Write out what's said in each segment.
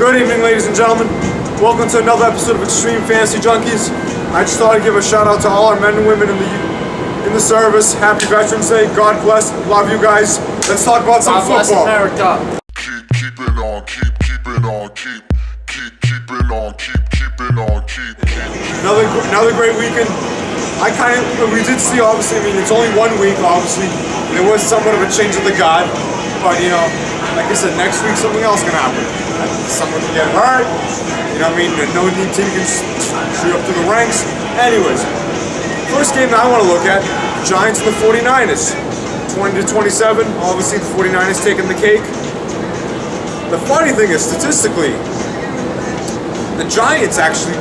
Good evening, ladies and gentlemen. Welcome to another episode of Extreme Fantasy Junkies. I just thought I'd give a shout out to all our men and women in the service. Happy Veterans Day. God bless. Love you guys. Let's talk about some football. America. Keep it on, keep it on, keep it on, keep it on, keep. Another great weekend. We did see, obviously, I mean, it's only 1 week, obviously. There was somewhat of a change of the guard, but, you know, like I said, next week something else can happen. Someone can get hurt, you know what I mean? No team can shoot up to the ranks. Anyways, first game that I want to look at, Giants and the 49ers. 20-27, obviously the 49ers taking the cake. The funny thing is, statistically, the Giants actually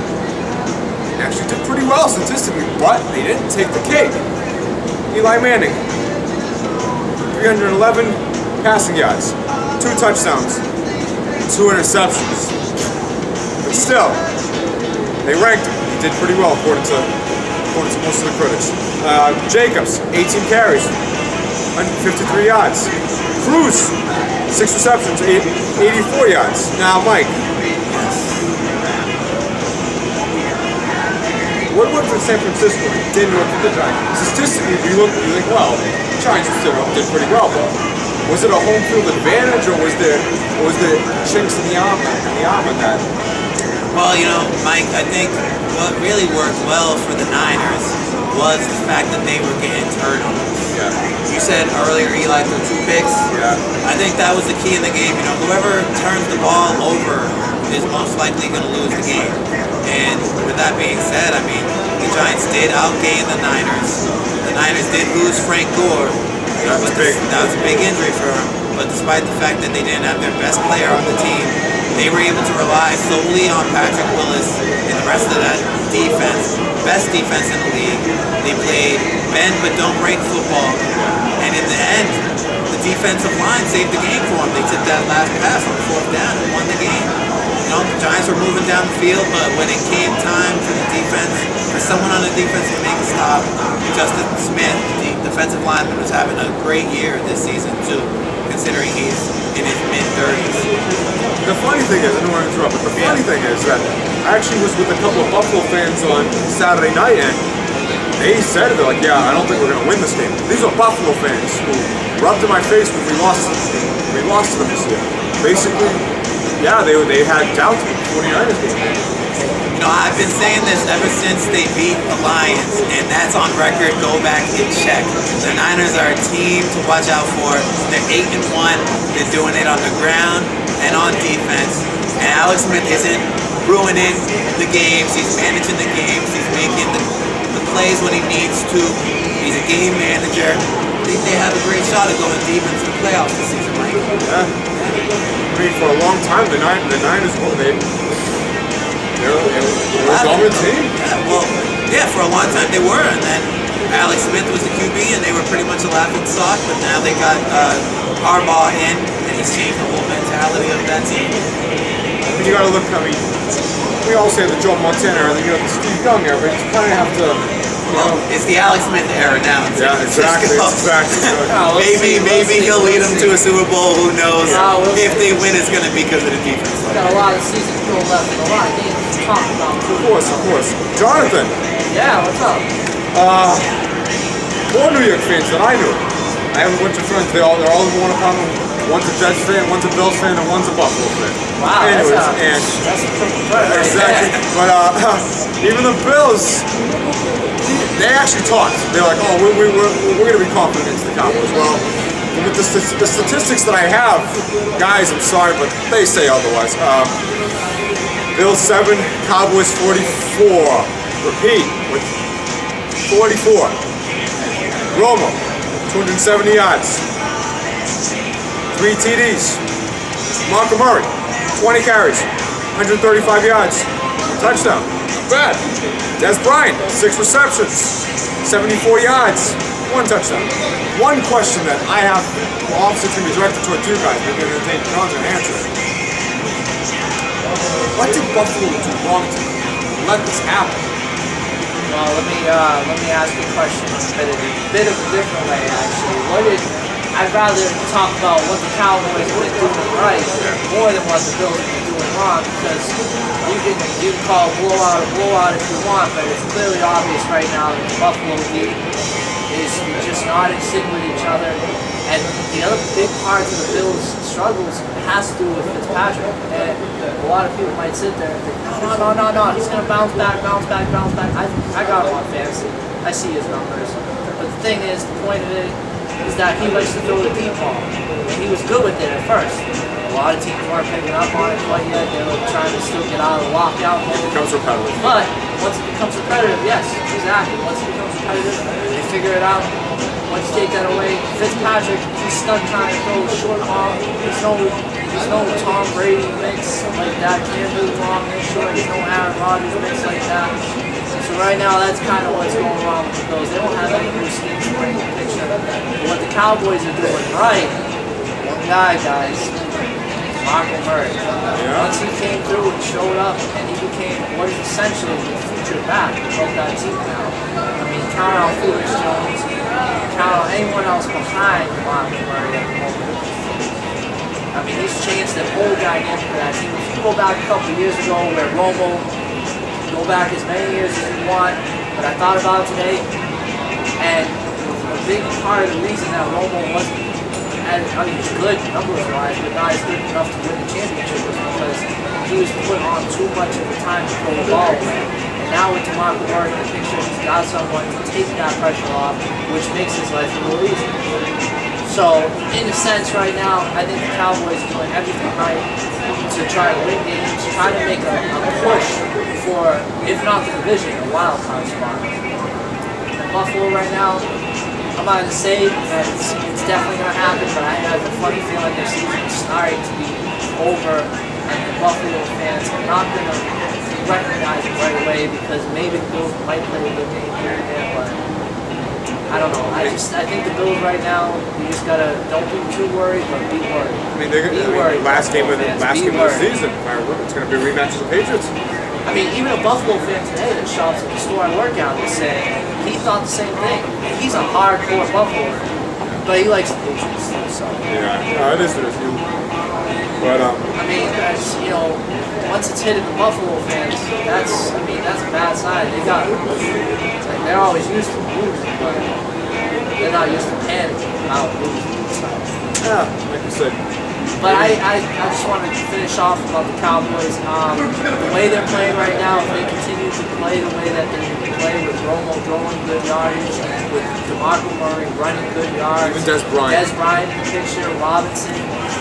did pretty well statistically, but they didn't take the cake. Eli Manning, 311 passing yards, 2 touchdowns, 2 interceptions. But still, they ranked him. He did pretty well according to most of the critics. Jacobs, 18 carries, 153 yards. Cruz, 6 receptions, 84 yards. Now, Mike, what worked for San Francisco didn't work for the Giants? Statistically, you think, well, the Giants did pretty well, but was it a home field advantage, or was there chinks in the armor that? Well, you know, Mike, I think what really worked well for the Niners was the fact that they were getting turnovers. Yeah. You said earlier Eli threw 2 picks. Yeah. I think that was the key in the game. You know, whoever turns the ball over is most likely going to lose the game. And with that being said, I mean, the Giants did outgain the Niners. The Niners did lose Frank Gore. That was a big injury for him. But despite the fact that they didn't have their best player on the team, they were able to rely solely on Patrick Willis and the rest of that defense. Best defense in the league. They played bend but don't break football. And in the end, the defensive line saved the game for them. They took that last pass on 4th down and won the game. You know, the Giants were moving down the field, but when it came time for the defense, for someone on the defense to make a stop, Justin Smith, the defensive lineman, was having a great year this season too, considering he's in his mid-30s. The funny thing is, I don't want to interrupt, but the funny thing is that I actually was with a couple of Buffalo fans on Saturday night, and they said, they're like, yeah, I don't think we're going to win this game. These are Buffalo fans who rubbed in my face when we lost to them this year. Basically, yeah, they had doubt in the 49ers game. You know, I've been saying this ever since they beat the Lions, and that's on record. Go back and check. The Niners are a team to watch out for. They're 8-1. They're doing it on the ground and on defense. And Alex Smith isn't ruining the games. He's managing the games. He's making the plays when he needs to. He's a game manager. I think they have a great shot at going deep into the playoffs this season, Mike. Yeah. I mean, for a long time, the Niners were a dominant team. Well, yeah, for a long time they were, and then Alex Smith was the QB, and they were pretty much a laughing stock. But now they got Harbaugh in, and he's changed the whole mentality of that team. I mean, you got to look. I mean, we all say the Joe Montana era, you know, the Steve Young era, but you kind of have to. Well, it's the Alex Smith era now. Yeah, exactly. Maybe he'll lead them to a Super Bowl. Who knows? If they win, it's going to be because of the defense. Got a lot of season still left and a lot of games to talk about. Of course. Jonathan. Yeah, what's up? More New York fans than I knew. I have a bunch of friends. They're all in one apartment. One's a Jets fan, one's a Bills fan, and one's a Buffalo fan. Wow, anyways, that's a triple threat. Exactly. But even the Bills, they actually talked. They're like, oh, we're going to be confident against the Cowboys. Well, with the statistics that I have, guys, I'm sorry, but they say otherwise. Bills 7, Cowboys 44. Repeat, with 44. Romo, 270 yards. 3 TDs. Marco Murray, 20 carries, 135 yards, touchdown. Not bad. Des Bryant, 6 receptions, 74 yards, 1 touchdown. One question that I have, well, obviously it's going to be directed toward you guys, maybe you're going to take John's and answer it. What did Buffalo do wrong to let this happen? Well, let me ask you a question a bit of a different way, actually. I'd rather talk about what the Cowboys have been doing right more than what the Bills have been doing wrong, because you can call a blowout if you want, but it's clearly obvious right now that the Buffalo league is just not in sync with each other. And the other big part of the Bills' struggles has to do with Fitzpatrick. And a lot of people might sit there and think, no, he's going to bounce back. I got him on fantasy. I see his numbers. But the thing is, the point of it is that he likes to throw the deep ball. And he was good with it at first. A lot of teams weren't picking up on it quite yet. They were trying to still get out of the lockout mode. It becomes repetitive. But once it becomes repetitive, yes, exactly. Once it becomes repetitive, they figure it out. Once you take that away, Fitzpatrick, he's stuck trying to throw a short ball. There's no Tom Brady mix like that. Can't do wrong and short. There's no Aaron Rodgers mix like that. So right now, that's kind of what's going wrong with the Bills. They don't have any new schemes to bring the picture. But what the Cowboys are doing right, one guy, guys, Marco Murray. Once he came through and showed up, and he became what is essentially the future back of that team now. I mean, count out Felix Jones, count out anyone else behind Marco Murray at the moment. I mean, he's changed the whole dynamic of that team. If you go back a couple of years ago where Romo, go back as many years as you want, but I thought about it today, and a big part of the reason that Romo wasn't he's good numbers-wise, but not as good enough to win the championship was because he was put on too much of the time to throw the ball away. And now with DeMarco Murray in the picture, he's got someone to take that pressure off, which makes his life a little easier. So, in a sense, right now, I think the Cowboys are doing everything right to try to win games, try to make a push for, if not the division, a wild card spot. And Buffalo right now, I'm not going to say that it's definitely going to happen, but I have a funny feeling their season is starting to be over, and the Buffalo fans are not going to recognize it right away because maybe the Bills might play a good game here and there, but I don't know. I think the Bills right now, you just gotta don't be too worried, but be worried. I mean, they're going to last game of the season. It's going to be a rematch of the Patriots. I mean, even a Buffalo fan today that shops at the store I work out is saying he thought the same thing. He's a hardcore Buffalo fan, but he likes the Patriots. So yeah, it is what it is. But I mean, once it's hitting the Buffalo fans, that's a bad sign. It's like they're always used to losing, but they're not used to panicking about losing. yeah, like you said. But I just wanted to finish off about the Cowboys. The way they're playing right now, if they continue to play the way that they play with Romo throwing good yardage, with DeMarco Murray running good yards, even Des Bryant in the picture, Robinson,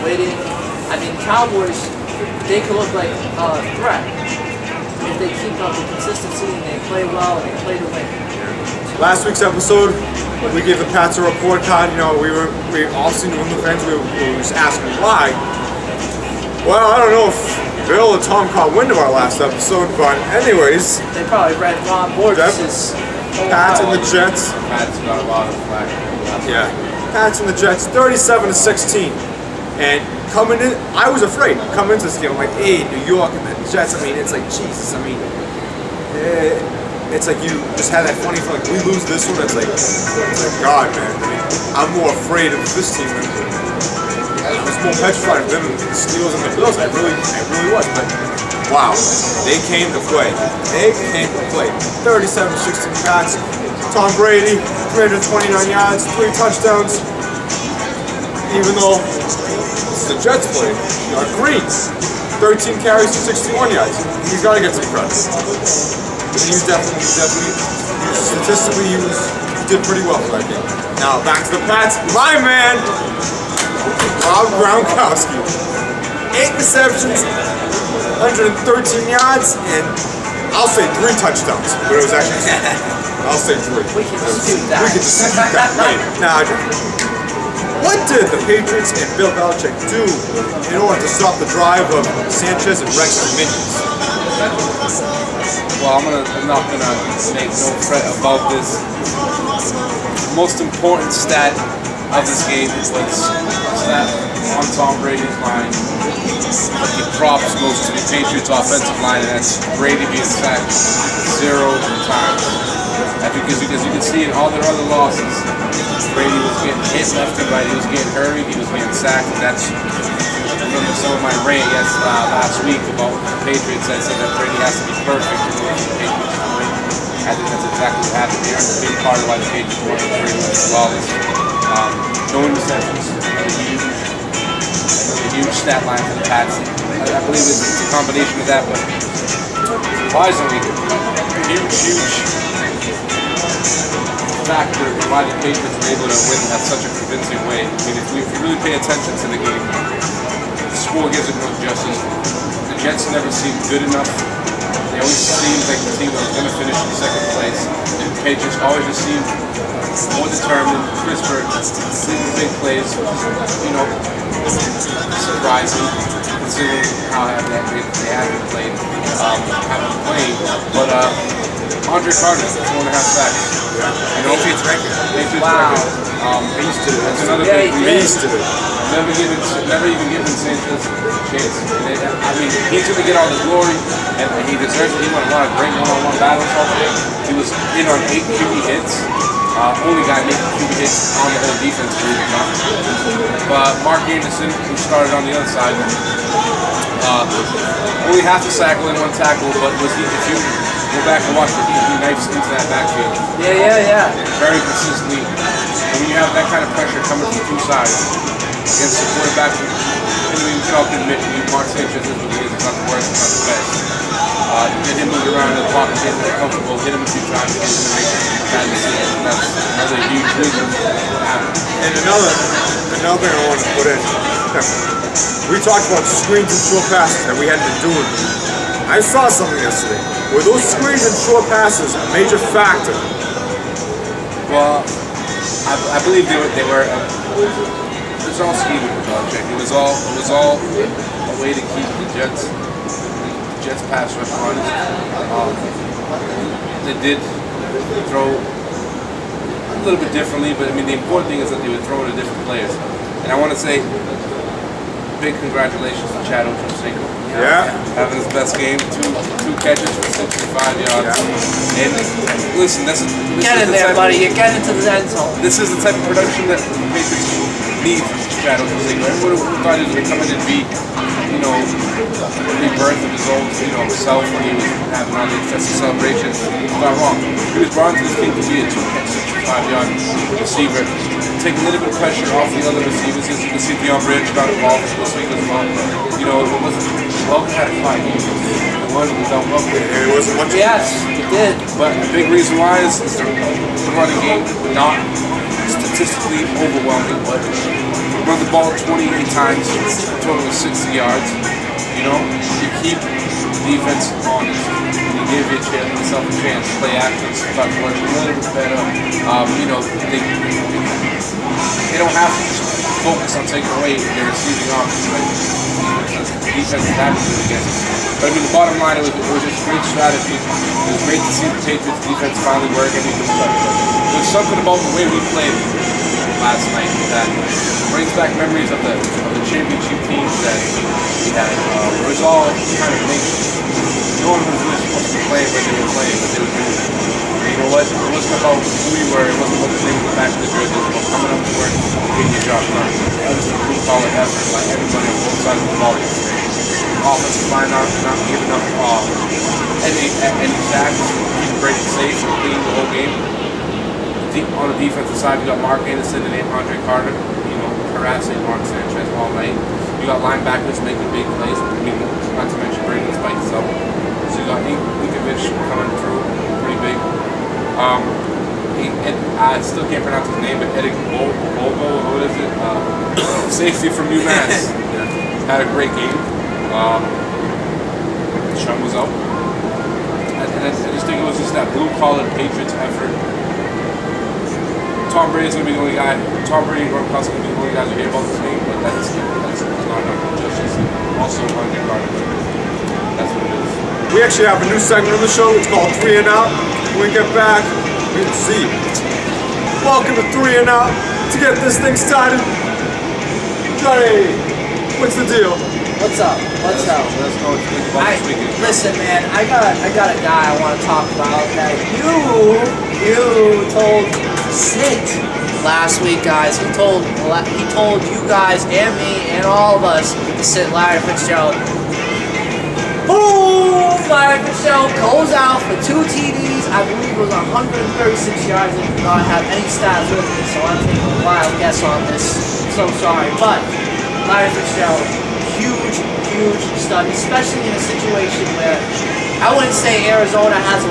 Whitting. I mean, Cowboys, they could look like a threat if they keep up the consistency and they play well and they play to win. Last week's episode, we gave the Pats a report card. We all seen New England fans. We were just asking why. Well, I don't know if Bill or Tom caught wind of our last episode, but anyways. They probably read Ron Borges' Pats and the Jets. Pats got a lot of flack. Yeah. Pats and the Jets, 37-16. And coming in, I was afraid. Coming into this game, I'm like, hey, New York and the Jets. I mean, it's like, Jesus. I mean, it's like you just had that funny feeling. We lose this one, it's like God, man. I mean, I'm more afraid of this team than I was more petrified of them than the Steelers and the Bills. I really was. But wow, they came to play. 37-16 Pats. Tom Brady, 329 yards, 3 touchdowns. Even though this is the Jets play, Green, 13 carries for 61 yards. He's got to get some credit. He was definitely, statistically, he did pretty well for that game. Now, back to the Pats. My man, Rob Gronkowski. 8 receptions, 113 yards, and I'll say 3 touchdowns. But it was actually, I'll say 3. We can dispute that. We can dispute that. Right. Now, what did the Patriots and Bill Belichick do in order to stop the drive of Sanchez and Rex's minions? Well, I'm not gonna make no threat about this. The most important stat of this game was that on Tom Brady's line. But the props goes to the Patriots offensive line, and that's Brady being sacked 0 times. Because you can see in all their other losses, Brady was getting hit left and right. He was getting hurried. He was getting sacked. And that's, I remember some of my rant last week about the Patriots. I said that Brady has to be perfect in order for the Patriots to win. I think that's exactly what happened here. A big part of why the Patriots won was Brady was flawless. No interceptions. A huge stat line for the Pats. I believe it's a combination of that, but surprisingly, huge factor in why the Patriots were able to win at such a convincing way. I mean, if you really pay attention to the game, the score gives it no justice. The Jets never seemed good enough. They always seemed like the team that was going to finish in second place. And the Patriots always just seemed more determined, crisper, completing big plays, you know, surprising considering how they haven't played, haven't played. But Andre Carter, 4.5 sacks. You know, Patriots record. Patriots Wow. record. That's another Yeah, big he reason. Beast of it. Never even given Sanchez a chance. I mean, he's going to get all the glory, and he deserves it. He won a lot of great one-on-one battles over there. He was in on 8 QB hits. Only got 8 QB hits on the whole defense, believe it or not. But Mark Anderson, who started on the other side, only half a sack, only 1 tackle, but if you go back and watch it, he knifes into that backfield. Yeah. Very consistently. And when you have that kind of pressure coming from 2 sides against the quarterback, I mean, we can all admit, Mark Sanchez is what he is. It's not the worst, it's not the best. Get him moving around in the pocket, get him comfortable, hit him a few times, get him to make bad decisions. That's another huge reason what happened. And another thing I want to put in. We talked about screens and short passes that we hadn't been doing. I saw something yesterday. Were those screens and short passes a major factor? Well, I believe they were. It was all scheming with Belichick. It was all a way to keep the Jets pass rush running. They did throw a little bit differently, but I mean the important thing is that they would throw to different players. And I want to say big congratulations to Chad Ochocinco. Yeah. Having his best game, two catches for 65 yards. Yeah. And listen, this Get is in the there, type buddy. You're getting into the end zone. This is the type of production that the Patriots need from Chad Ochocinco. Everyone who thought he was going to come in and be, you know, the rebirth of his old, you know, self when he was having all the excessive celebration. Not wrong. He was brought into this team to be a 2-catch, 65-yard receiver. Take a little bit of pressure off the other receivers. As you can see, Deion Bridge got involved this week as well. You know, it wasn't. Welker had a fight. It wasn't without Welker. It wasn't much. Yes, it did. But the big reason why is the running game not statistically overwhelming, but run the ball 28 times, a total of 60 yards. You know, you keep the defense honest. You give yourself a chance to play actions, start to work a little bit better. You know, they don't have to just focus on taking away their receiving options. Right? The defense is happy to do it against us. But I mean, the bottom line, it was just great strategy. It was great to see the Patriots defense finally work. I mean, there's something about the way we played last night that brings back memories of the championship teams that we had. It was all kind of mixed. No one was really supposed to be playing, but they were playing, but they were doing it. You know what? It wasn't about who we were. It wasn't about the name of the back of the jersey. It was about coming up to work and getting your job done. That was a blue-collar effort by everybody on both sides of the ball. Offensive line not giving up any sacks, keeping Brady safe and clean the whole game. On the defensive side, you got Mark Anderson and Andre Carter, you know, harassing Mark Sanchez all night. You got linebackers making big plays. I mean, not to mention Brady's by himself. So you got Inkovic coming through pretty big. I still can't pronounce his name, but Eddie Bogo, what is it? Safety from UMass. Had a great game. Chum was out. And I just think it was just that blue-collar Patriots effort. Tom Brady's going to be the only guy. Tom Brady and Gronkowski are going to be the only guys who hear about this game, but that's not enough justice. Also, Andre Carter, but that's what it is. We actually have a new segment on the show. It's called 3 and Out. When we get back, we can see. Welcome to 3 and Out. To get this thing started, Johnny, what's the deal? What's up? Let's know what you think about this weekend. Listen, man, I got a guy I want to talk about that you told sit last week, guys. He told you guys and me and all of us to sit Larry Fitzgerald. Boom! Larry Fitzgerald goes out for 2 TDs. I believe it was 136 yards. I did not have any stats with me, so I'm taking a wild guess on this. So sorry, but Larry Fitzgerald, huge stud, especially in a situation where I wouldn't say Arizona has a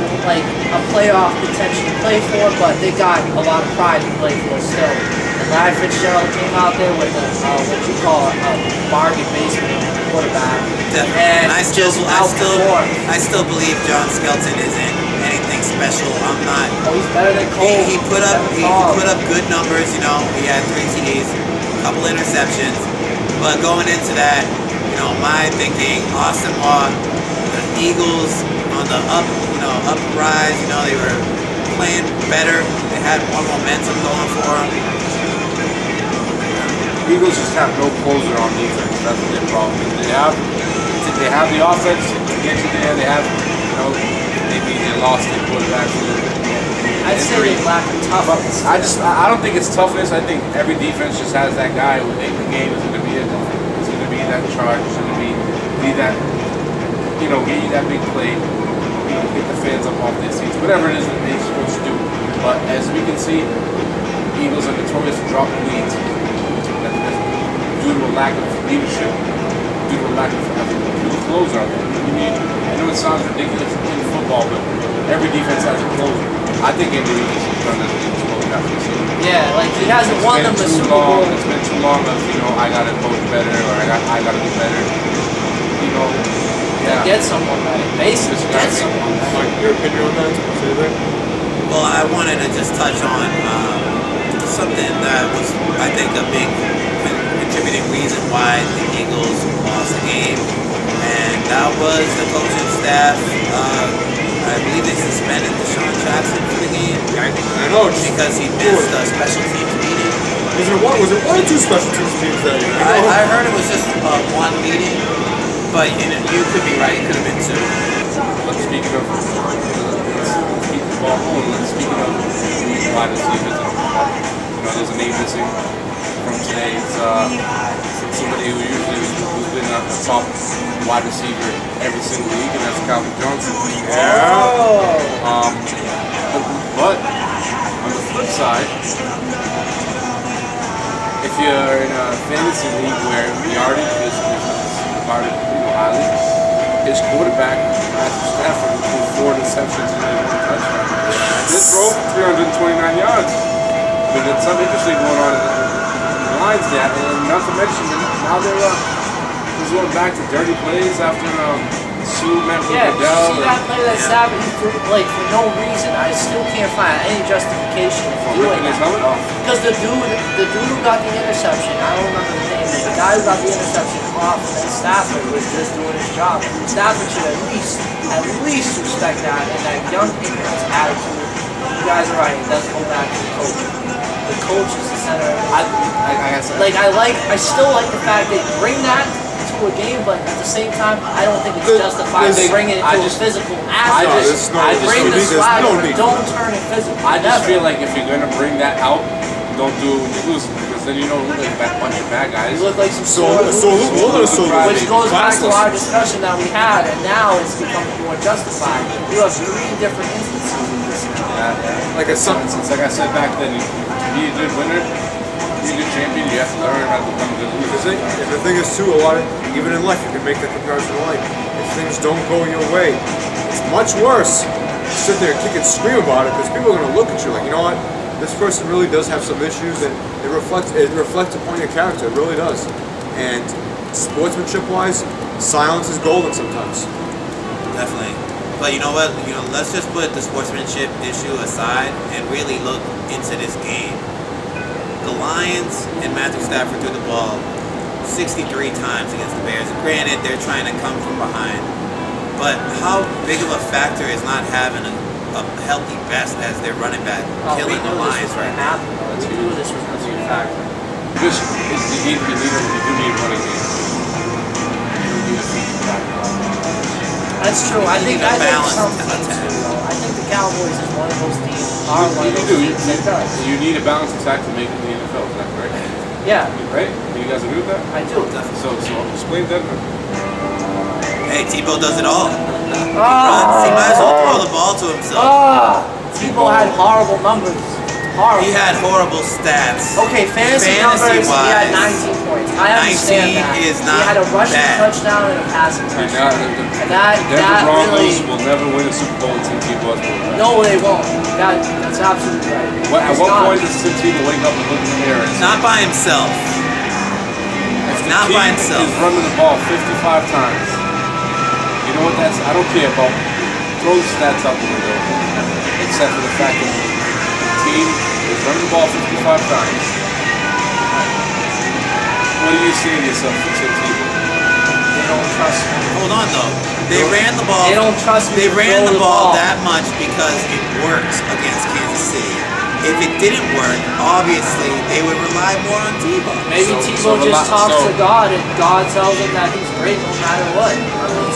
playoff potential to play for, but they got a lot of pride to play for still. And Larry Fitzgerald came out there with what you call a bargain basement quarterback. Definitely. And I still believe John Skelton isn't anything special. I'm not. Oh, he's better than Cole. He put up good numbers. You know, he had 3 TDs, a couple interceptions. But going into that, you know, my thinking, Austin Law, the Eagles on the uprise. You know, they were playing better. They had more momentum going for them. Eagles just have no closer on defense. That's their problem. They have the offense to get you there. They have, maybe they lost their quarterback. I'd say they lack of toughness. I don't think it's toughness. I think every defense just has that guy who late in the game is going to be it. It's going to be that charge. It's going to be that, get you that big play. Get the fans up off their seats. Whatever it is that they're supposed to do. But as we can see, Eagles are notorious for dropping leads. Due to a lack of leadership, due to a lack of closer. I know it sounds ridiculous in football, but every defense has a closer. I think Andy Reid has done this in his close after the season. Yeah, like he hasn't won them the Super Bowl. It's been too long of, I gotta coach better or I gotta do better. Get someone better. Basically, get someone better. Mike, your opinion on that? Say that? Well, I wanted to just touch on something that was, I think, a big contributing reason why the Eagles lost the game, and that was the coaching staff. I believe they suspended Deshaun Jackson for the game. I know, because he missed a special teams meeting. Was it 1 or 2 special teams meetings that year? I heard it was just 1 meeting, but you could be right. It could have been 2. But speaking of wide receivers, there's a name missing from today's somebody who's been a top wide receiver every single week, and that's Calvin Johnson. But on the flip side, if you're in a fantasy league where yardage is regarded highly, his quarterback, Matthew Stafford, threw 4 interceptions and 1 touchdown. This throw for 329 yards. But there's something interesting going on in the lines there, and not to mention now they're going back to dirty plays after Sue met with Yeah, Oh, Goodell. see that play that Stafford he threw for no reason. I still can't find any justification for doing that. Because the dude who got the interception, I don't remember the name, but the guy who got the interception off, and Stafford was just doing his job. Stafford should at least respect that and that young ignorance attitude. You guys are right. It does go back to the coach. The coach is the center. I still like the fact they bring that to a game, but at the same time, I don't think it's justified to bring it into a physical aspect. Bring the swagger, don't turn it physical. I just feel like if you're gonna bring that out, don't do it when you lose, because then you don't look like a bunch of bad guys. You look like some which goes back to our discussion that we had, and now it's becoming more justified. You have 3 different instances of this now. Yeah. Like I said back then, to be a good winner, be a good champion, you have to learn how to become a good loser. And the thing is too, even in life, you can make that comparison to life. If things don't go your way, it's much worse to sit there and kick and scream about it, because people are going to look at you like, you know what, this person really does have some issues, and it reflects upon your character. It really does. And sportsmanship-wise, silence is golden sometimes. Definitely. But you know what? Let's just put the sportsmanship issue aside and really look into this game. The Lions and Matthew Stafford threw the ball 63 times against the Bears. And granted, they're trying to come from behind. But how big of a factor is not having a healthy best as their running back killing the Lions right now? We knew this was going to be a factor. You do need running game. I That's true. I think balanced some teams attack. do, though. I think the Cowboys is one of those teams. You need a balanced attack to make it in the NFL. Is that correct? Yeah. Right? Do you guys agree with that? I do. So explain Denver. Hey, Tebow does it all. Ah. He might as well throw the ball to himself. Tebow had horrible numbers. Horrible. He had horrible stats. Okay, fantasy numbers, he had 19 points. I understand 19 that. is He not had a rushing bad. touchdown and a passing touchdown. The that Denver Broncos really- will never win a Super Bowl until Tebow is quarterback. No, they won't. That's absolutely right. At He's what not. point does Tim Tebow wake up and look in the mirror and say, Not by himself. if the not team by himself. is running the ball 55 times, you know what that's, I don't care about, throw the stats out the window, except for the fact that the team is running the ball 55 times. What do you say to yourself for Tim Tebow? They don't trust me. Hold on though. They ran the ball. They don't trust me They to ran throw the the ball ball. that much because it worked against Kansas City. If it didn't work, obviously they would rely more on Tebow. Maybe Tebow just talks to God and God tells him that he's great no matter what.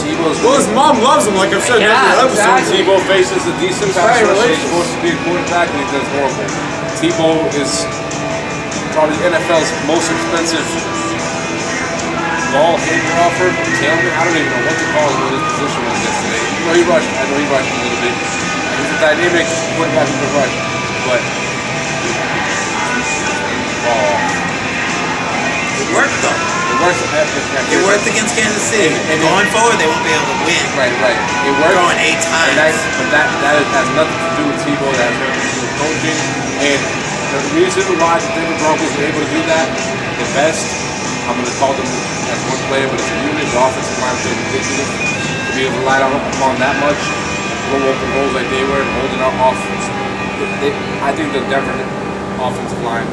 Tebow's Well, his mom loves him, like I've said in Yeah, every episode. exactly. Tebow faces a decent He's pass very rush. He's religious. supposed to be a quarterback and he does horrible. Tebow is probably NFL's most expensive ball handler offer, tailman. I don't even know what to call him what his position was yesterday. I know he rushed a little bit. He's a dynamic quarterback who can rush, but It worked though. it works. It worked against Kansas City. And Going forward, they won't be able to win. Right. It works. Throwing 8 times. But that has nothing to do with Tebow. That has nothing to do with coaching. And the reason why the Denver Broncos were able to do that, the best, I'm going to call them as one player, but it's a unit. The offensive line played ridiculous. To be able to rely upon that much, go open holes like they were, holding up off. I think the Denver offensive line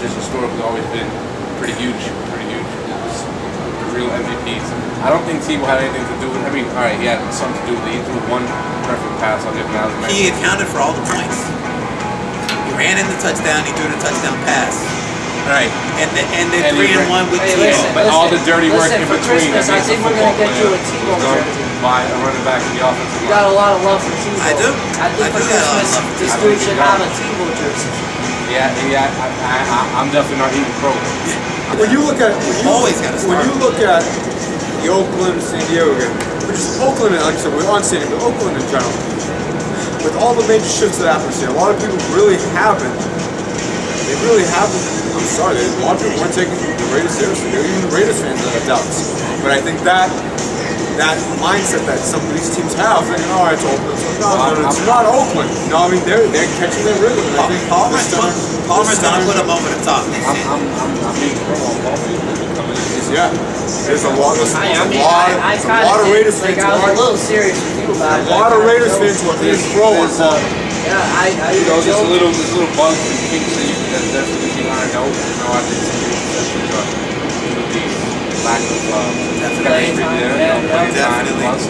just historically always been pretty huge. It was the real MVPs. I don't think Tebow had anything to do with. I mean, all right, he had something to do with it. He threw one perfect pass. I'll give him that. He accounted for all the points. He ran in the touchdown. He threw the touchdown pass. Right. And they're And he 3-1 with Hey, Tebow. listen. But all the dirty work in for between Christmas, that I makes think a we're football gonna get you a player Tebow was done jersey. by a running back in the offensive You got line. a lot of love for Tebow. I do. I think I for do got a lot of Christmas, love for this Tebow. dude should have a Tebow jersey. I'm definitely not eating pro. When you look at Always gotta when start. you look at the Oakland, San Diego game, which is Oakland, and like I said, we're on San Diego, but Oakland in general, with all the major shifts that happen here, a lot of people really haven't. They really haven't. I'm sorry, a lot of people weren't taking the Raiders seriously. There were even Raiders fans that had doubts. But I think that mindset that some of these teams have, thinking, oh, it's Oakland. It's like, no, it's not Oakland. No, I mean they're catching their rhythm. And I think Palmer's gonna put him over the top this I'm season. being pro on Paul. yeah, there's a lot of Raiders fans. I was a little serious with you about it. A lot of Raiders fans were being pro on Paul. Yeah, I You know, there's joke. little bugs and kinks that definitely be ironed out. You know, I think some people perceptions are the lack of chemistry there, playing time, Definitely. lust.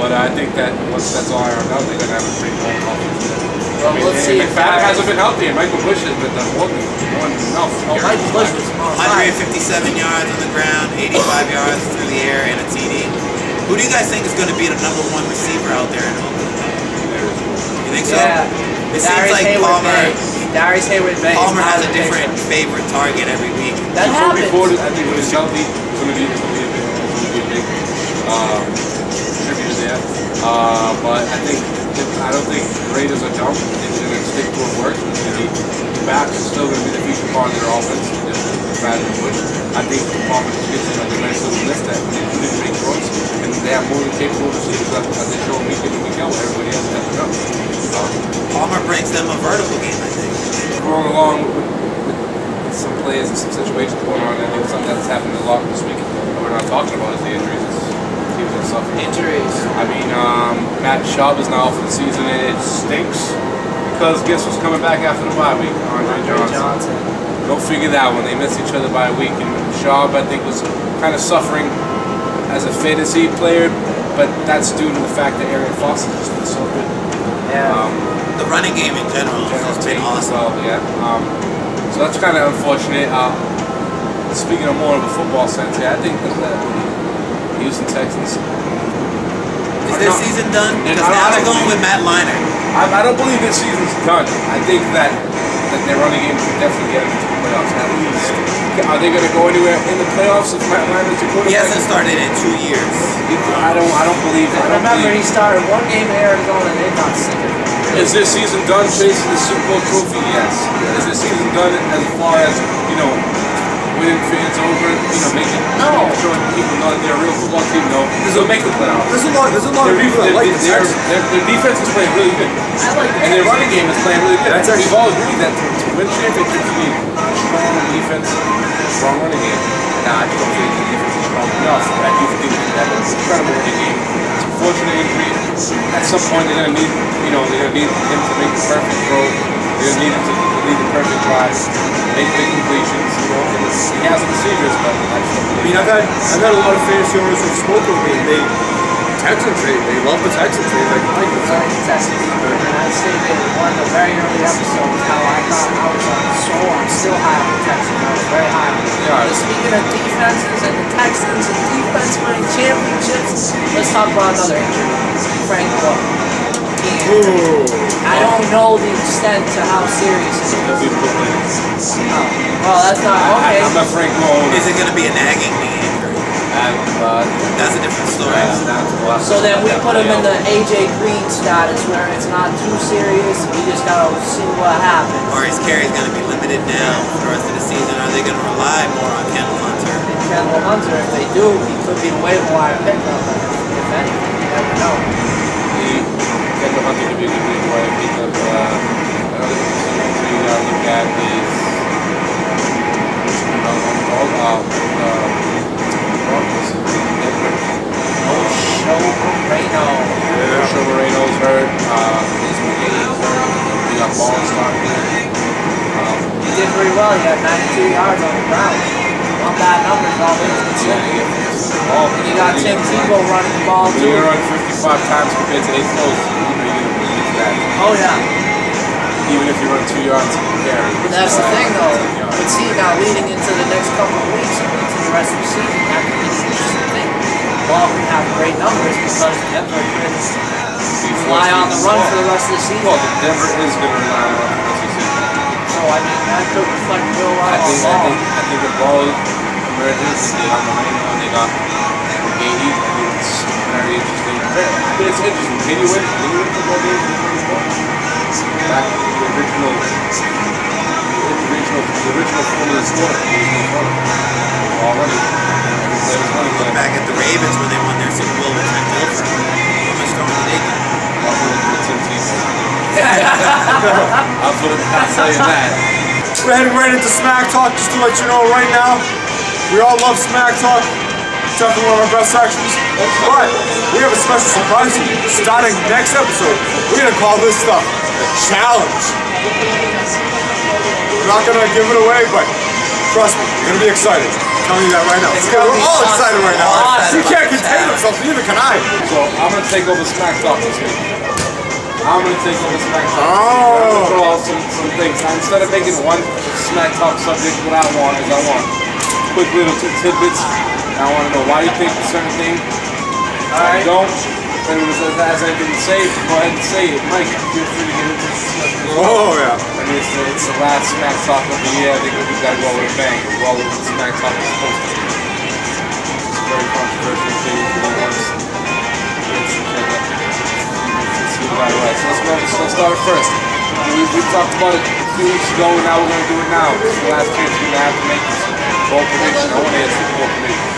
But I think that once that's all ironed out, they're gonna have a pretty long offense. Well, let's see if McFadden hasn't been healthy, and Michael Bush has been the one enough. Oh, Michael Bush was on fire. 157 yards on the ground, 85 yards through the air, and a TD. Who do you guys think is going to be the number 1 receiver out there in Oakland? You think so? Yeah. It seems like Darius Hayward Bay. Palmer has a different favorite target every week. That happens. Before, I think when he's healthy, it's going to be a big contributor there. But I don't think the Raiders are dumb. They're going to stick to what works. The backs are still going to be the feature part of their offense. McFadden and Bush. I think Palmer just gets them like a nice little list that when they do these big throws, and they have more than capable receivers as they show week in and week out. Everybody else stepping up. Palmer brings them a vertical game, I think. Going along with some players and some situations going on, I think something that's happened a lot this week that we're not talking about is the injuries. Teams that suffer Injuries. I mean, Matt Schaub is now out for the season, and it stinks because guess who's coming back after the bye week? Andre Johnson. Go figure that one. They missed each other by a week, and Schaub, I think, was kind of suffering as a fantasy player, but that's due to the fact that Arian Foster has been so good. Yeah. The running game in general has been awesome. Well, yeah. So that's kind of unfortunate. Speaking of more of a football sense, yeah, I think that the Houston Texans. Is their season done? And Because now they're going with Matt Leinart. I don't believe this season's done. I think that their running game can definitely get them into the playoffs at least. Are they going to go anywhere in the playoffs if Matt Leinart's a quarterback? He hasn't started in 2 years. I don't believe. Remember, he started one game in Arizona and they got sick of it. Is this season done chasing the Super Bowl trophy? Yes. Is this season done as far as, winning fans over, making sure people know that they're a real football team? No. They'll make the playoffs. There's a lot of people that like the Texans. Their defense is playing really good. I like And their running game is playing really good. That's actually- We've all agreed that to win championships, you need strong defense, strong running game. Now, I don't think the defense is strong enough, but I do think they have an incredible running game. It's a fortunate injury. At some point, they're going to need, they're going to need him to make the perfect throw. They're going to need him to lead the perfect drive, make big completions. He has the receivers, but that's I mean, I've had a lot of fantasy owners who've spoken with me. Texans, they love the Texans. They like the Texans. And I stated in one of the very early episodes how I thought I'm still high on the Texans. I was very high on them. Yeah. But speaking of defenses and the Texans and defense winning championships, let's talk about another injury. Frank Gore. I don't know the extent to how serious it is. Well, that's not okay. I'm not Frank Gore. Is it going to be a nagging knee injury? That's a different story. So then we put him in the AJ Green status where it's not too serious. We just gotta see what happens. Or is Carey's going to be limited now for the rest of the season? Are they going to rely more on Kendall Hunter? Kendall Hunter, if they do, he could be the waiver wire pickup. If anything, you never know. Kendall Hunter could be a good waiver wire pickup. Another thing you gotta look at is Joe Moreno's hurt. Liz McGinnis hurt. We got Ball starting there. He did pretty well. He had 92 yards on the ground. Not bad numbers, all things considered. And you got Tim Tebow running the ball When too. you run 55 times compared to 8 throws, you're going to lose that. Oh yeah. Even if you run 2 yards in the carry. But that's the thing though. But see, now leading into the next couple of weeks and into the rest of the season, that could be the interesting thing. Ball can have great numbers because Denver could rely on the run for the rest of the season. Well, Denver is going to rely on the run for the rest of the season. So I mean, that could reflect real well I on Ball. think the Ball emerges. They got Moreno, they got Gady. I think it's very interesting. It's interesting. Can you win football games in 24? Back to the original formula score. Already. Back at the Ravens when they won their Super Bowl with Trent Dilfer. How much throwing did they do? I'll tell you that. We're heading right into Smack Talk, just to let you know right now. We all love Smack Talk. It's definitely one of our best sections. But we have a special surprise for you. Starting next episode, we're going to call this stuff the Challenge. We're not going to give it away, but trust me, you're going to be excited. I'm telling you that right now. We're all excited right now. Awesome. You can't contain yourself, neither can I. So I'm going to take over Smack Talk this week. I'm going to take over Smack Talk. Oh. I'm going to throw out some things. Now, instead of making one Smack Talk subject, what I want is I want quick little tidbits. I want to know why you think a certain thing. I don't. If anyone has anything to say, go ahead and say it. Mike, feel free to get into this discussion as well. Oh, yeah. I mean, it's the last Smack Talk of the year. I think we've got to go with a bang. Go with the Smack Talk is supposed to be. It's a very controversial thing. Let's see what I write. So let's start it first. We talked about it a few weeks ago, and now we're going to do it now. It's the last chance we're going to have to make this bold prediction. I want to hear some bold predictions.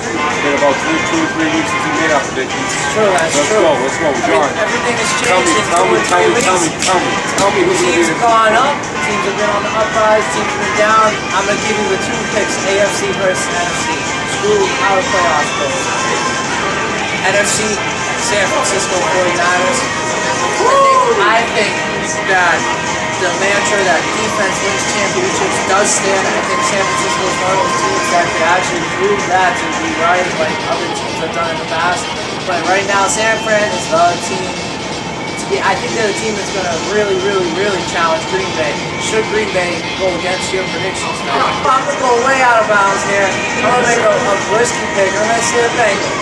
It's been about 2 or 3 weeks since we made our predictions. True, that's true. Let's go, John. Everything has Tell changed me, in tell 2 me, or 3 tell me, weeks. tell me who's going to Teams be have gone up, teams have been on the uprise, teams have been down. I'm going to give you the 2 picks, AFC versus NFC. Screw how the playoffs go. NFC, San Francisco 49ers. I think that the mantra that defense wins championships does stand. I think San Francisco is one of those teams that could actually prove that to be right, like other teams have done in the past. But right now, San Fran is the team. I think they're the team that's going to really challenge Green Bay. Should Green Bay go against your predictions now? I'm going to go way out of bounds here. I'm going to make a risky pick. I'm going to say the Bengals.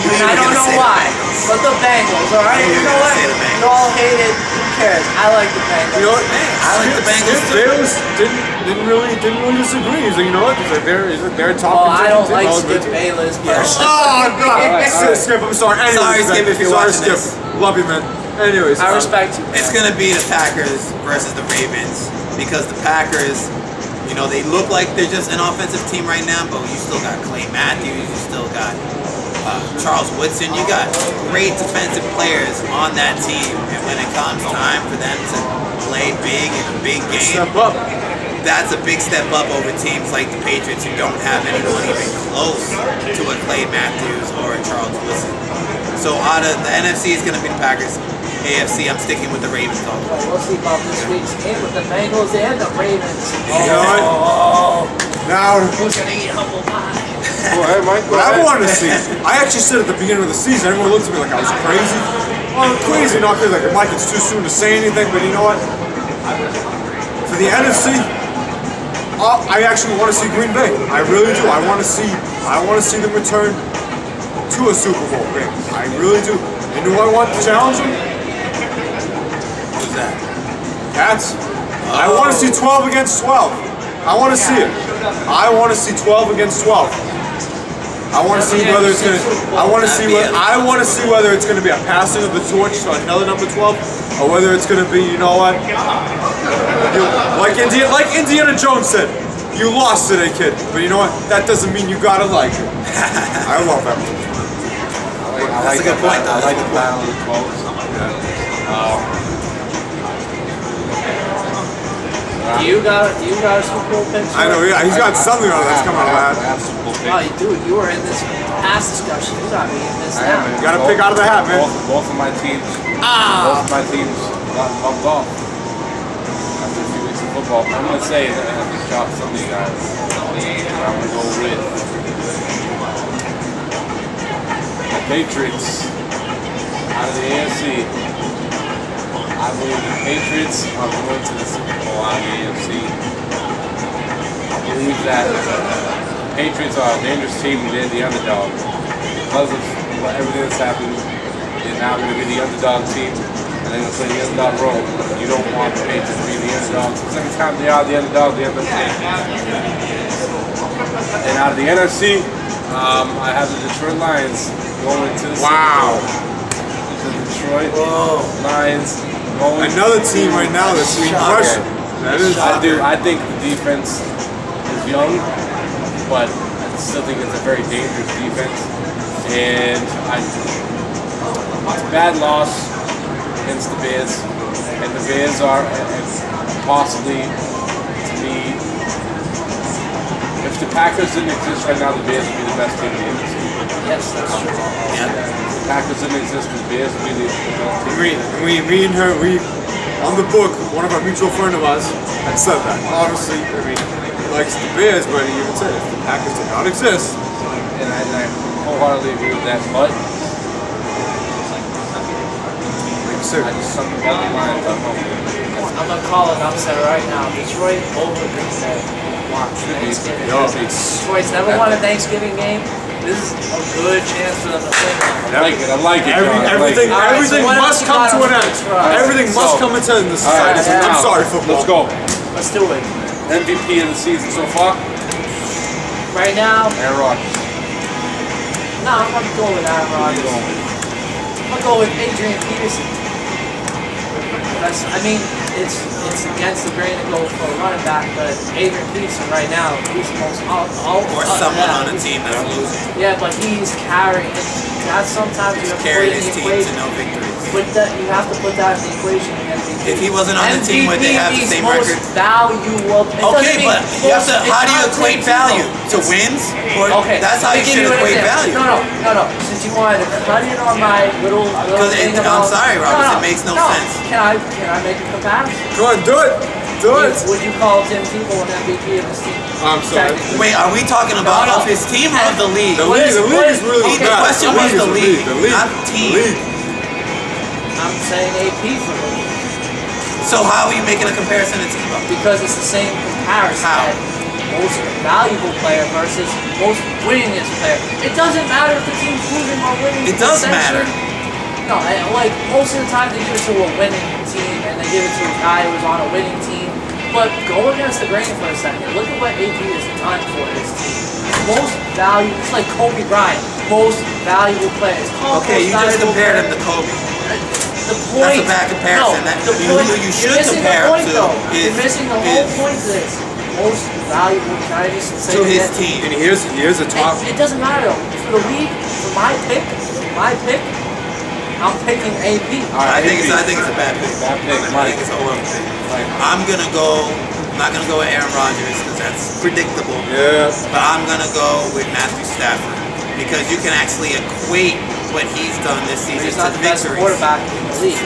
And I don't know why. But the Bengals, alright? You know what? You all hate it. Who cares? I like the Bengals. You know what? I like the Bengals too. Bayless didn't really disagree. He's like, you know what? He's like, they're top. Oh, I don't like all Skip good. Bayless, but Oh God! Skip, I'm sorry. Anyways, Sorry, Skip, if you're sorry, watching Skip. this. Love you, man. Anyways, I respect you. It's going to be the Packers versus the Ravens because the Packers, you know, they look like they're just an offensive team right now, but you still got Clay Matthews, you still got Charles Woodson, you got great defensive players on that team, and when it comes time for them to play big in a big game, step up. that's a big step up over teams like the Patriots who don't have anyone even close to a Clay Matthews or a Charles Woodson. So out of the NFC is going to be the Packers. AFC, I'm sticking with the Ravens all the way. We'll see about this week's game with the Bengals and the Ravens. You know what? Now, Who's gonna eat humble pie? Go ahead, Mike. what I wanted to see, I actually said at the beginning of the season, everyone looked at me like I was crazy. Well, I'm crazy, not because like Mike, it's too soon to say anything, but you know what? For the NFC, I actually want to see Green Bay. I really do. I want to see them return to a Super Bowl game. I really do. And who I want to challenge them? Who's that? Cats. I want to see 12 against 12. I want to see it. I want to see 12 against 12. I want to see whether it's gonna. I want to see whether it's gonna be a passing of the torch to another number 12, or whether it's gonna be, you know what? Like Indiana Jones said, you lost today, kid. But you know what? That doesn't mean you gotta like it. I love that movie. That's a good point, though. I like the battle of the 12s. Do you got a Super Bowl pick? I know. Yeah, he's got something on that's coming out of that. Oh, dude, you were in this past discussion. You got me in this now. You gotta pick out of the hat, man. Both of my teams. Both of my teams got bumped off after a few weeks of football. I'm gonna say that I have to shock some of you guys. I'm gonna go with the Patriots out of the AFC. I believe the Patriots are going to the Super Bowl out of the AFC. I believe that the Patriots are a dangerous team and they're the underdog. Because of everything that's happened, they're now going to be the underdog team and they're going to play the underdog role. You don't want the Patriots to be the underdogs. So every time they are the underdog, they end up winning. And out of the NFC, I have the Detroit Lions going to the Super Bowl. The Detroit Lions. Another team right now that's being crushed. That is. I think the defense is young, but I still think it's a very dangerous defense. And it's a bad loss against the Bears, and the Bears are possibly, to me, if the Packers didn't exist right now, the Bears would be the best team in the NFC. Yes, that's true. Yeah. If the Packers didn't exist, the Bears would be the best team. Me and her, on the book, one of our mutual friend of ours had said that. Obviously, he likes the Bears, but he even said if the Packers did not exist. And I wholeheartedly agree with that, but Like you said, I just something about the Lions. I don't know. I'm gonna call it an upset right now. Detroit over Green Bay. Watch Thanksgiving. Detroit's never won a Thanksgiving game. This is a good chance for them to win. I like it, John. I like everything it. Alright, everything so what must else you come got to on an end. for us? Everything must So- come to an end in this society. Alright, I'm now, sorry, football. Let's go. Let's do it. MVP of the season so far, Right now, Aaron Rodgers. no, I'm gonna go with Aaron Rodgers. I'm gonna go with Adrian Peterson. It's against the grain to go for a running back, but Adrian Peterson right now, he's the most Or someone on a team that's losing. Yeah, but he's carrying. That's sometimes you have to put Carried it in his the team to equation. no victories. But that you have to put that in the equation. If he wasn't on the team, would they have the same most record? valuable. Okay, but you have to. How do you equate value to wins? Or Okay, that's how let you me give should an equate example. value. No. Since you wanted to cut in on my little thing I'm about. sorry, Robert, it makes no sense. Can I make a comparison? Go ahead, do it. Do it. Would you call Tim Tebow an MVP of this team? I'm sorry. Technically. Wait, are we talking about No. of his team or of the league? The What league is really Okay, bad. question was the league, not the team. League. I'm saying AP for the league. So how are you making a comparison to Tebow? Because it's the same comparison. How? most valuable player versus most winningest player. It doesn't matter if the team's losing or winning. It does essentially. matter. No, like most of the time they give it to a winning team and they give it to a guy who's on a winning team. But go against the grain for a second. Look at what AP has done for his team. Most valuable, it's like Kobe Bryant, most valuable player. It's called Okay, you just compared him to Kobe. The point. That's a bad comparison. No, That the who point. you should You're missing compare the point, him to though. is You're missing the whole point to this. Most valuable. Can I just say to his that? team. And here's a top. It doesn't matter though. For the league, for my pick, I'm picking AP. I think it's a bad pick. Bad pick, I Mike. think it's a horrible pick. Mike. I'm not gonna go with Aaron Rodgers because that's predictable. Yeah. But I'm gonna go with Matthew Stafford because you can actually equate what he's done this season He's to not the best victories. quarterback in the league.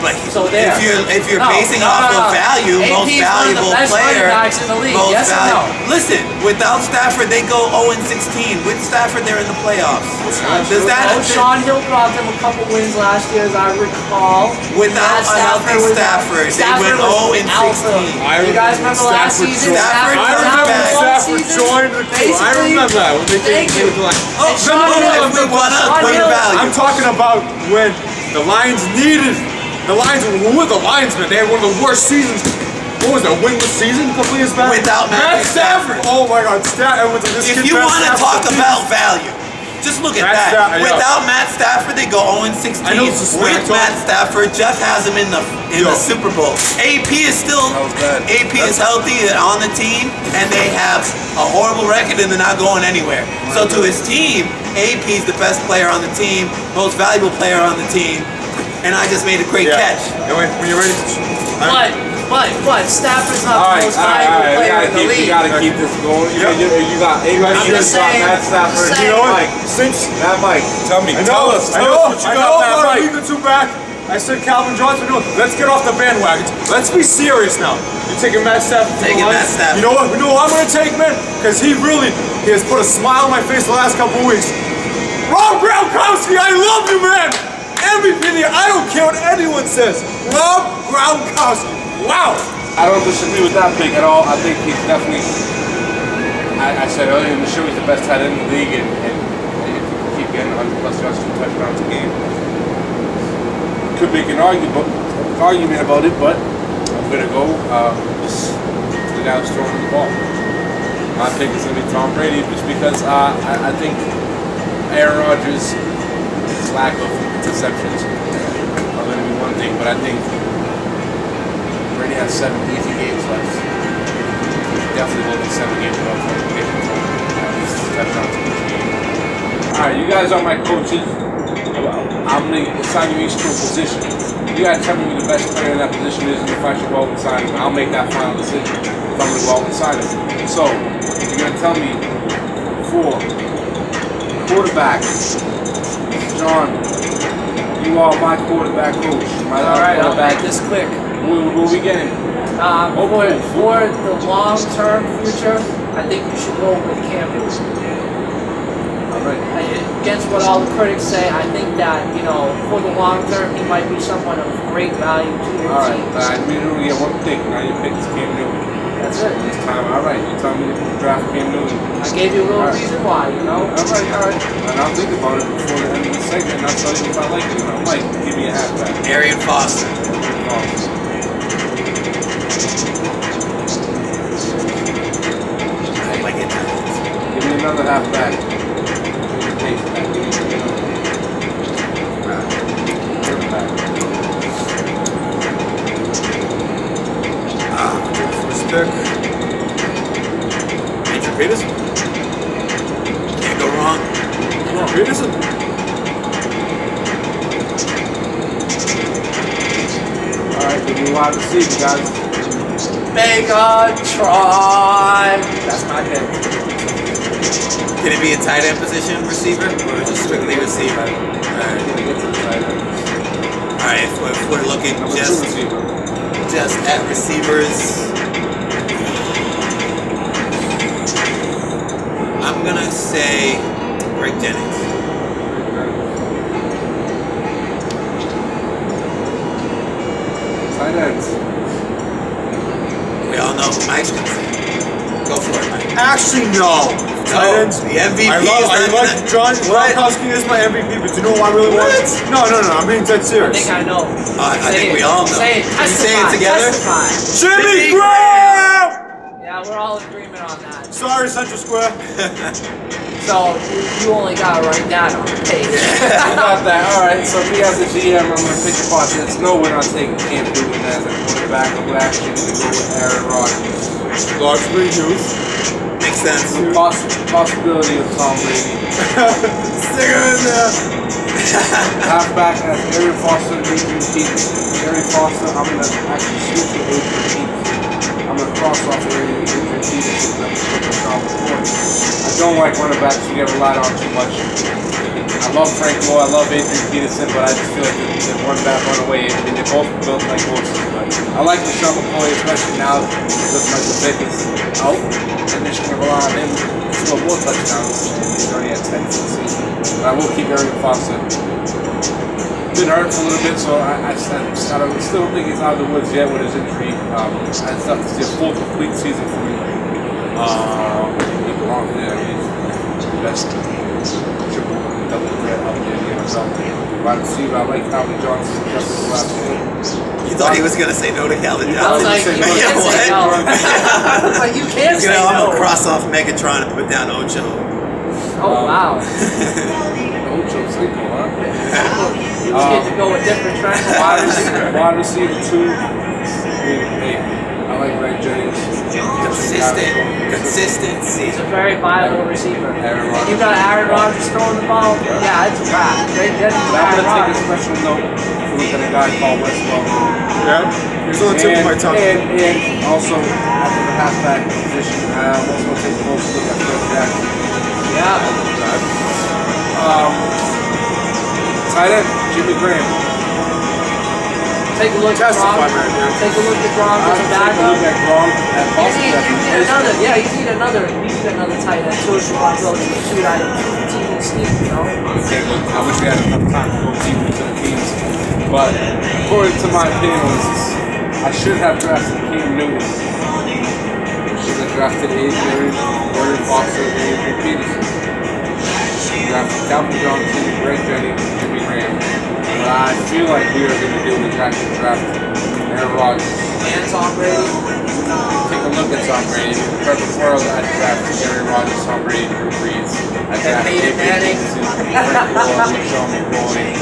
But So there. if you're No, basing no, off no, of no. value, AP most is one of the valuable best player, running backs in the league. most Yes or valuable. no? Listen, without Stafford, they go 0-16. With Stafford, they're in the playoffs. Does that? Oh, Sean Hill brought them a couple wins last year, as I recall. Without Matt a healthy was- Stafford, they Stafford went was 0-16. alpha. You guys remember last Stafford season? joined- Stafford I turned remember back. Stafford joined the crew. I Basically, remember that when they thank came you. to like. Oh, Sean no, Hill- if we won up, Sean great Hill- value. I'm talking about when the Lions needed. The Lions were the linesmen. They had one of the worst seasons. What was that? Winless season a couple years back? Without Matthew Stafford. Oh my God, Stafford. If you want to talk about value, just look at Matt that. Stafford, yeah. Without Matt Stafford, they go 0-16. I know it's a smack With talk. Matt Stafford, Jeff has him in the Yo. Super Bowl. AP is still That was bad. AP is healthy and on the team, and they have a horrible record and they're not going anywhere. So to his team, AP is the best player on the team, most valuable player on the team, and I just made a great catch. Anyway, when you're ready to. But Stafford's not All the right, most all valuable right. player in the We league. gotta keep this going. Yep. You got AP, I'm you just got saying, Matt Stafford. just You know what? Mike, Since Matt Mike, tell me. I Tell know, us I what you know got, Matt about Mike. leave the two back. I said Calvin Johnson. No, let's get off the bandwagons. Let's be serious now. You're taking Matt Stafford. to the Taking Lions? Matt Stafford. You know what? You know what I'm gonna take, man? Because he has put a smile on my face the last couple of weeks. Rob Gronkowski, I love you, man. MVP of the year. I don't care what anyone says. Rob Gronkowski. Wow. I don't disagree with that pick at all. I think he's definitely. I said earlier in the show he's the best tight end in the league, and if you keep getting 100 plus yards, 2 touchdowns a game, could make an argument about it. But I'm gonna go just the guy who's throwing the ball. My pick is gonna be Tom Brady, just because I think Aaron Rodgers' lack of interceptions are gonna be one thing, but I think Brady has 7 easy games left. Definitely will be 7 games without throwing the pick. At least touchdowns each game. Alright, you guys are my coaches. I'm gonna assign you each to a position. You gotta tell me who the best player in that position is and if I should go out and sign him. I'll make that final decision if I'm gonna go out and sign him. So, you're gonna tell me for quarterback, John, you are my quarterback coach. My Alright, I'll quarterback. make this quick. Who are we getting? For the long-term future, I think you should go with Cam Newton. Alright. Against what all the critics say, I think that, for the long term, he might be someone of great value to the Alright, team. we only get one pick. Now your pick is Cam Newton. That's it. This time, alright, you tell me to draft Cam Newton. I gave you a little Alright. reason why, Alright. And I'll think about it before the end of the segment and I'll tell you if I like it or not. Mike, give me a halfback. Arian Foster. I hope I get that. Give me another halfback. Give me a taste back. Give me another. Quarterback. First pick. Andrew Peterson. Can't go wrong. Come on, Peterson. Alright, give me a wide receiver, guys. Megatron! That's my pick. Can it be a tight end position, receiver, or just strictly receiver? Alright. Gonna get to the tight end. Alright, if we're looking Number 2 receiver. just at receivers, I'm gonna say Greg Jennings. Tight ends. We all know who Mike's gonna say. Actually, no. Tight ends. The MVP I is like John Gronkowski is my MVP, but do you know who I really want? No, I'm being dead I serious. think I know. I think we all know. Say it. Can we say it together? Testify. Jimmy Graham! Yeah, we're all in agreement on that. Sorry, Central Square. So you only got to write that on the page. I got that. All right. So me as a GM, I'm gonna pick a Patriots. No, we're not taking Cam Newton as a quarterback. I'm actually gonna go with Aaron Rodgers. Largely youth. Makes sense. Possibility of Tom Brady. Stick him in there. Halfback as Arian Foster and Adrian Peterson. Arian Foster, I'm gonna actually switch to Adrian Peterson. I'm gonna cross off Adrian Peterson. I'm gonna put Tom Ford. I don't like running backs who get relied on too much. I love Frank Moore, I love Adrian Peterson, but I just feel like they're one back run away. I mean, they're both built like horses. But I like the Sean McCoy, especially now with Michael Vickers out, and they're just gonna rely on him to score more touchdowns. He's already at 10 for the season. But I will keep Arian Foster. Been hurt for a little bit, so I still don't think he's out of the woods yet with his injury. I just have to see a full complete season from him. He belongs there. He's the best triple double threat out there in the NFL. Wide receiver, I like Calvin Johnson. That's the last one. You thought he was gonna say no to Calvin I was Johnson. like, you Yeah, can't say no. what? I was like, you can't He's say gonna no. cross off Megatron and put down Ocho. Oh, wow. Ocho Cinco, huh? You get to go a different track. Wide receiver 2. Hey, I like Greg Jennings. Consistency. He's a very viable receiver. Aaron And Rodgers. you got Aaron Rodgers throwing the ball? Yeah, it's a wrap. Great But I'm Aaron going to take a Rodgers. special note to look at a guy called Wes Welker. Yeah? He's on the tip of my tongue. And also, after the halfback position, I'm also going to take a close look at Phil Jackson. Yeah. Tight end, Jimmy Graham. Take a look at Testify, Gronk. man, yeah. Take a look at Gronk as a Take a backup. look at Gronk at You need another, yeah, you need another tight end too if you want to go to the two that team and Steve, you know? Okay, look, I wish we had enough time to go deep into the teams. But according to my opinion, I should have drafted Cam Newton. I should have drafted Arian Foster, and Adrian Peterson. Drafted Calvin Johnson, Greg Jennings, and Jimmy Graham. What I feel like we are going to do is actually draft Aaron Rodgers. And Tom Brady. Take a look at Tom Brady. In the perfect world, I'd draft Aaron Rodgers, Tom Brady, Drew Brees. I'd draft Peyton Manning. Frank Moore, Sean McCoy,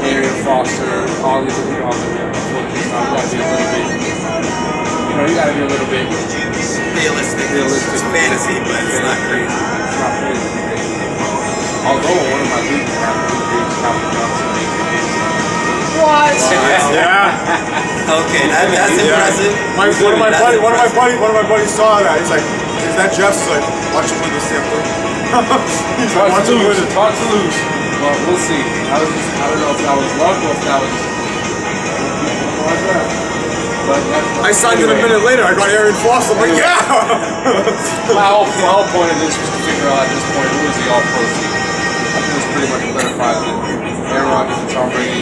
Arian Foster, all these unfortunately, you gotta be a little bit, you gotta be a little bit Realistic. realistic. It's fantasy, but it's not crazy. It's not crazy. Although one of my leagues have Drew Brees, Calvin Johnson, What? Yeah. Okay, that's impressive. One of my buddies saw that. He's like, is that Jeff's? He's like, watch him win this damn thing. He's like, watch him win it. Hard to lose. Well, we'll see. I don't know if that was luck or if that was. But I signed it a minute later. I got Arian Foster. I'm like, yeah. My whole point of this was to figure out at this point who is the all-pro team. I think it's pretty much clarified that Aaron Rodgers and Tom Brady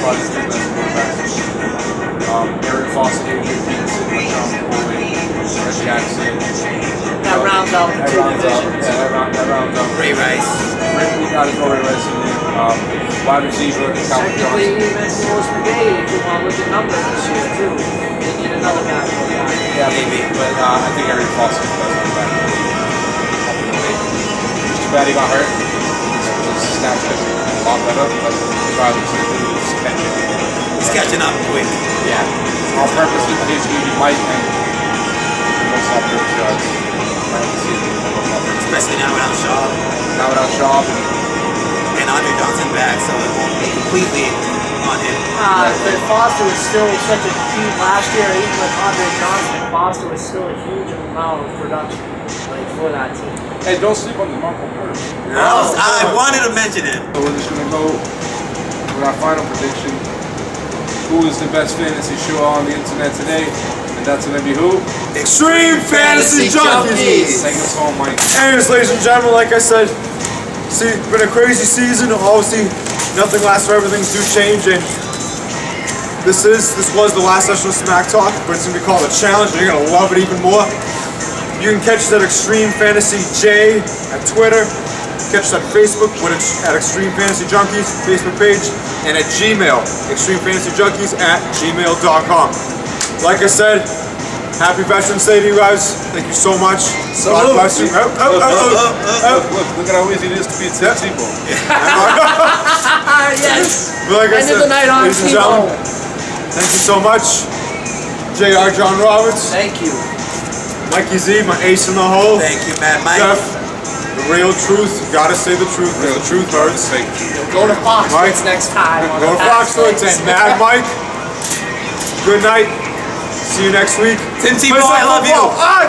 probably the two best quarterbacks. Arian Foster, Adrian Peterson, Sean McCoy, Fred Jackson. That rounds out the two divisions. That rounds out. Ray Rice. We got to go Ray Rice in there. Wide receiver, Calvin Technically, Johnson. even Willis Brigade, if you want to look at numbers this year, too. They need another backfield guy. Yeah, maybe. But I think Arian Foster is the best quarterback. Just too bad he got hurt. His stats could be a lot better, but regardless, he's catching. He's catching up quick. Yeah. On purpose, he might end most offensive yards. Especially now without Shaw Now without Shaw. and Andre Johnson back, so it won't be completely on him. But Foster was still such a huge last year, even with Andre Johnson. Foster was still a huge amount of production for that team. Hey, don't sleep on the Marco Curve. I wanted to mention him. So we're just going to go with our final prediction. Who is the best fantasy show on the internet today? And that's going to be who? Extreme Fantasy Junkies. Take us home, Mike. Anyways, ladies and gentlemen, like I said, see, it's been a crazy season. Obviously, nothing lasts forever. Things do change, and this was the last session of Smack Talk, but it's gonna be called a challenge, and you're gonna love it even more. You can catch us at Extreme Fantasy J at Twitter. Catch us at Facebook at Extreme Fantasy Junkies Facebook page, and at Gmail, extremefantasyjunkies@gmail.com. Like I said, happy Veterans Day to you guys. Thank you so much. God bless you. Look at how easy it is to beat Tim Tebow. Yes. Like I End said, of the night on ladies and Tebow. gentlemen, thank you so much. J.R. John Roberts, Thank you. Mikey Z, my ace in the hole. Thank you, Mad Mike. Jeff, the real truth. You gotta say the truth, because the truth hurts. Go to Foxwoods Mike. next time. on Go to the Pack Foxwoods Six. and Mad Mike. Good night. See you next week. Tim Tebow, Play some I love you. football. Ah!